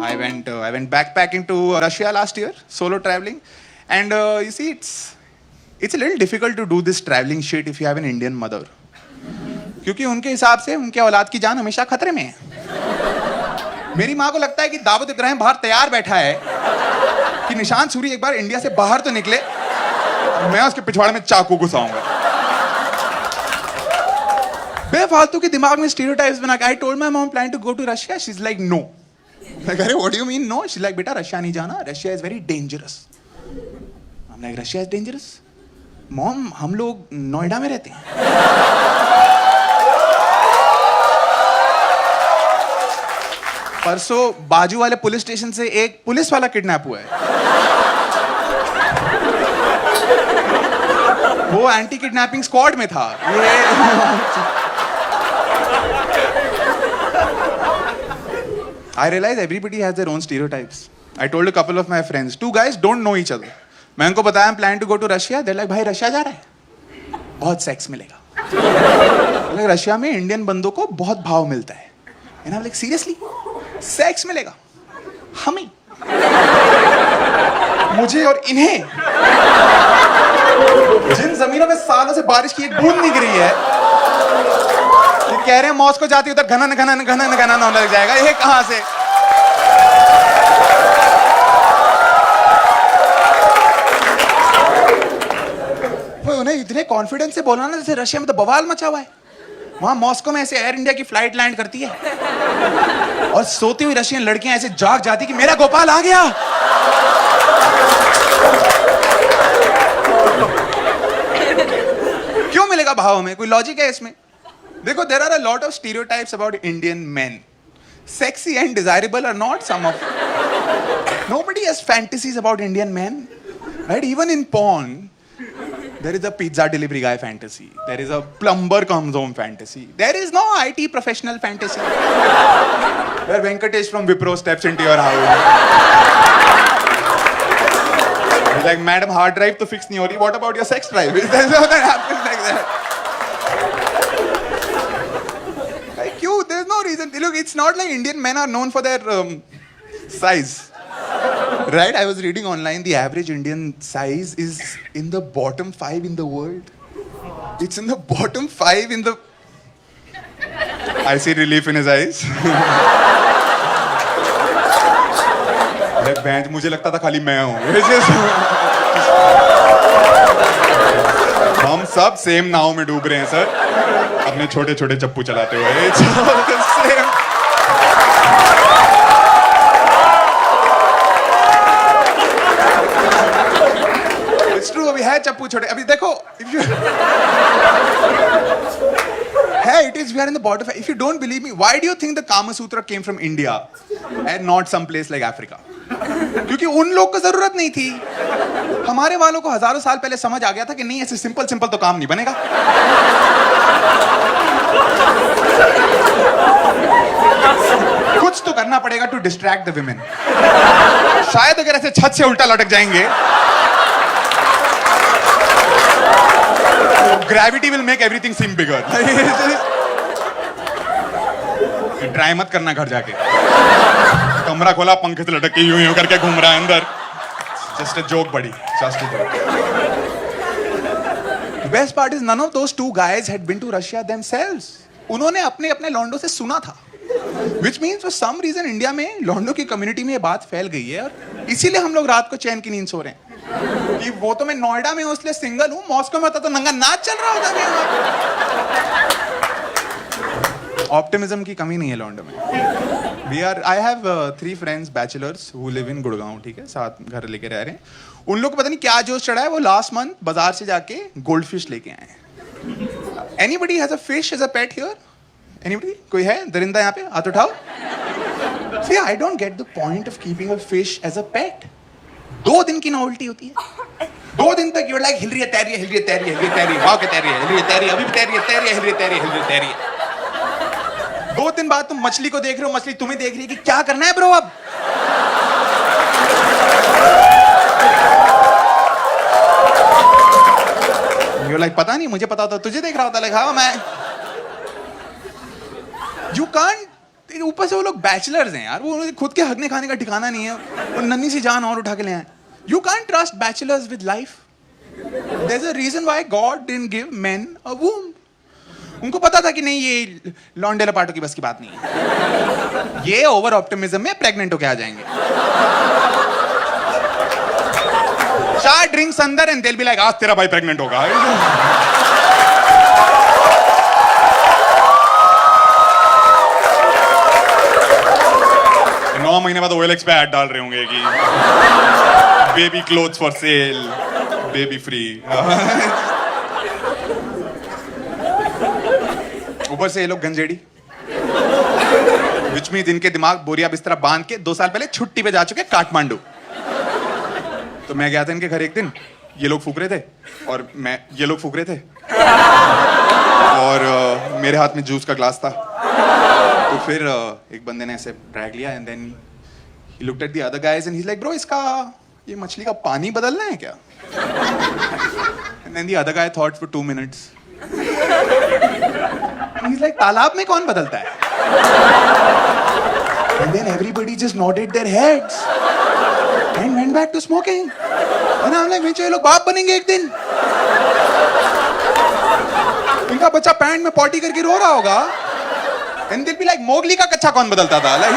I went backpacking to Russia last year, solo traveling, and you see, it's a little difficult to do this traveling shit if you have an Indian mother, क्योंकि उनके हिसाब से उनके औलाद की जान हमेशा खतरे में है। मेरी माँ को लगता है कि दाऊद इब्राहिम बाहर तैयार बैठा है कि निशान सूरी एक बार इंडिया से बाहर तो निकले, मैं उसके पिछवाड़े में चाकू घुसाऊंगा। बेफालतू के दिमाग में स्टीरियोटाइप्स बना के I told my mom plan to go to Russia, she is like no. मैं कह रहे what do you mean no? She like बेटा रशिया नहीं जाना, Russia is very dangerous. I am like Russia is dangerous? Mom हम लोग नोएडा में रहते हैं। परसों बाजू वाले पुलिस स्टेशन से एक पुलिस वाला किडनैप हुआ है। वो एंटी किडनैपिंग स्क्वाड में था। I realize everybody has their own stereotypes. I told a couple of my friends, 2 guys don't know each other. मैं उनको बताया I'm planning to go to Russia. They're like भाई Russia जा रहा है, बहुत सेक्स मिलेगा। रशिया में इंडियन बंदों को बहुत भाव मिलता है। And I'm like seriously? Sex मिलेगा हमें, मुझे और इन्हें, जिन जमीनों में सालों से बारिश की एक बूंद नहीं गिरी है, ये कह रहे हैं मॉस्को जाती उधर घना घना घना घना होने लग जाएगा। ये कहां से? उन्हें इतने कॉन्फिडेंस से बोलना ना जैसे रशिया में तो बवाल मचा हुआ है। वहां मॉस्को में ऐसे एयर इंडिया की फ्लाइट लैंड करती है और सोती हुई रशियन लड़कियां ऐसे जाग जाती कि मेरा गोपाल आ गया। क्यों मिलेगा भाव में? कोई लॉजिक है इसमें? देखो, there are a lot of stereotypes about Indian men. Sexy and desirable are not some of. Nobody has fantasies about Indian men, right? Even in porn there is a pizza delivery guy fantasy, there is a plumber comes home fantasy, there is no IT professional fantasy where Venkatesh from Wipro steps into your house. He's like, madam, hard drive to fix nahi ho rahi, what about your sex drive? There's no that happens like that. Like you, there's no reason. Look, it's not like Indian men are known for their size. Right? I was reading online, the average Indian size is in the bottom 5 in the world. It's in the bottom 5 in the... I see relief in his eyes. Bench मुझे लगता था खाली मैं हूँ। हम सब same नाव में डूब रहे हैं सर, अपने छोटे छोटे चप्पू चलाते हुए। अभी है चप्पू छोटे। अभी देखो, it is we are in the bottom. If you don't believe me, why do you think the Kama Sutra came from India and not some place like Africa? क्योंकि उन लोग को जरूरत नहीं थी। हमारे वालों को हजारों साल पहले समझ आ गया था कि नहीं, ऐसे सिंपल सिंपल तो काम नहीं बनेगा। कुछ तो करना पड़ेगा टू डिस्ट्रैक्ट द विमेन। शायद अगर ऐसे छत से उल्टा लटक जाएंगे, gravity will make everything seem bigger. Try मत करना घर जाके। कमरा खोला, पंखे से लटक के यूं यूं करके घूम रहा है अंदर। Just a joke, buddy. Just a joke. The best part is none of those 2 guys had been to Russia themselves. उन्होंने अपने अपने लॉन्डो से सुना था। Which means for some reason India में लॉन्डो की कम्युनिटी में ये बात फैल गई है और इसीलिए हम लोग रात को चैन की नींद सो रहे हैं। कि वो तो मैं नोएडा में हूं इसलिए सिंगल हूं, मॉस्को में होता तो नंगा नाच चल रहा होता है। ऑप्टिमिज्म की कमी नहीं है लॉन्डो में। I have 3 friends bachelors who live in Gurgaon, ठीक है, साथ घर लेके रह रहे हैं। उन लोग को पता नहीं क्या जोश चढ़ा है, वो लास्ट मंथ बाजार से जाके गोल्ड फिश लेके आए हैं। Anybody has a fish as a pet here? Anybody? कोई है दरिंदा यहाँ पे? हाथ उठाओ। See, I don't get the point of keeping a fish as a pet. 2 दिन की नॉवेल्टी होती है। 2 दिन तक you're like हिल रही है, तैर रही है, हिल रही है, तैर रही है, हिल रही है, तैर रही है, भाग के तैर रही है, हिल रही है, तैर रही है, अभी भी तैर रही है, तैर रही है, हिल रही है, तैर रही है, हिल रही है, तैर रही है। 2 दिन बाद तुम मछली को देख रहे हो, मछली तुम्हें देख रही है कि क्या करना है ब्रो अब। You're like पता नहीं, मुझे पता होता तुझे देख रहा होता। like हाँ मैं। You can't ऊपर से वो लोग बैचलर्स हैं यार, वो खुद के हकने खाने का ठिकाना नहीं है, वो नन्ही सी जान और उठा के ले आए. You can't trust bachelors with life. There is a reason why God didn't give men a womb. उनको पता था कि नहीं ये लॉन्डे लपाटों की बस की बात नहीं है, ये ओवर ऑप्टिमिज्म में प्रेग्नेंट होके आ जाएंगे. 4 ड्रिंक्स अंदर एंड they'll be like, आज तेरा भाई प्रेग्नेंट होगा. 9 महीने बाद OLX पे ऐड डाल रहे होंगे कि baby clothes for sale, baby free. ऊपर से ये लोग गंजेड़ी, विच मीन्स इनके दिमाग बोरिया बिस्तरा बांध के 2 साल पहले छुट्टी पे जा चुके काठमांडू. तो मैं गया था इनके घर एक दिन, ये लोग फूक रहे थे और ये लोग फूक रहे थे और मेरे हाथ में जूस का ग्लास था. तो फिर एक बंदे ने ऐसे ड्रैग लिया and then he looked at the other guys and he is like, bro इसका ये मछली का पानी बदलना है क्या? And then the other guy thought for 2 minutes. He is like, तालाब में कौन बदलता है? And then everybody just nodded their heads and went back to smoking. And I'm like, ये लोग बाप बनेंगे एक दिन. इनका बच्चा पैंट में पॉटी करके रो रहा होगा. And they'll be like, Mowgli का कच्चा कौन बदलता था? Like,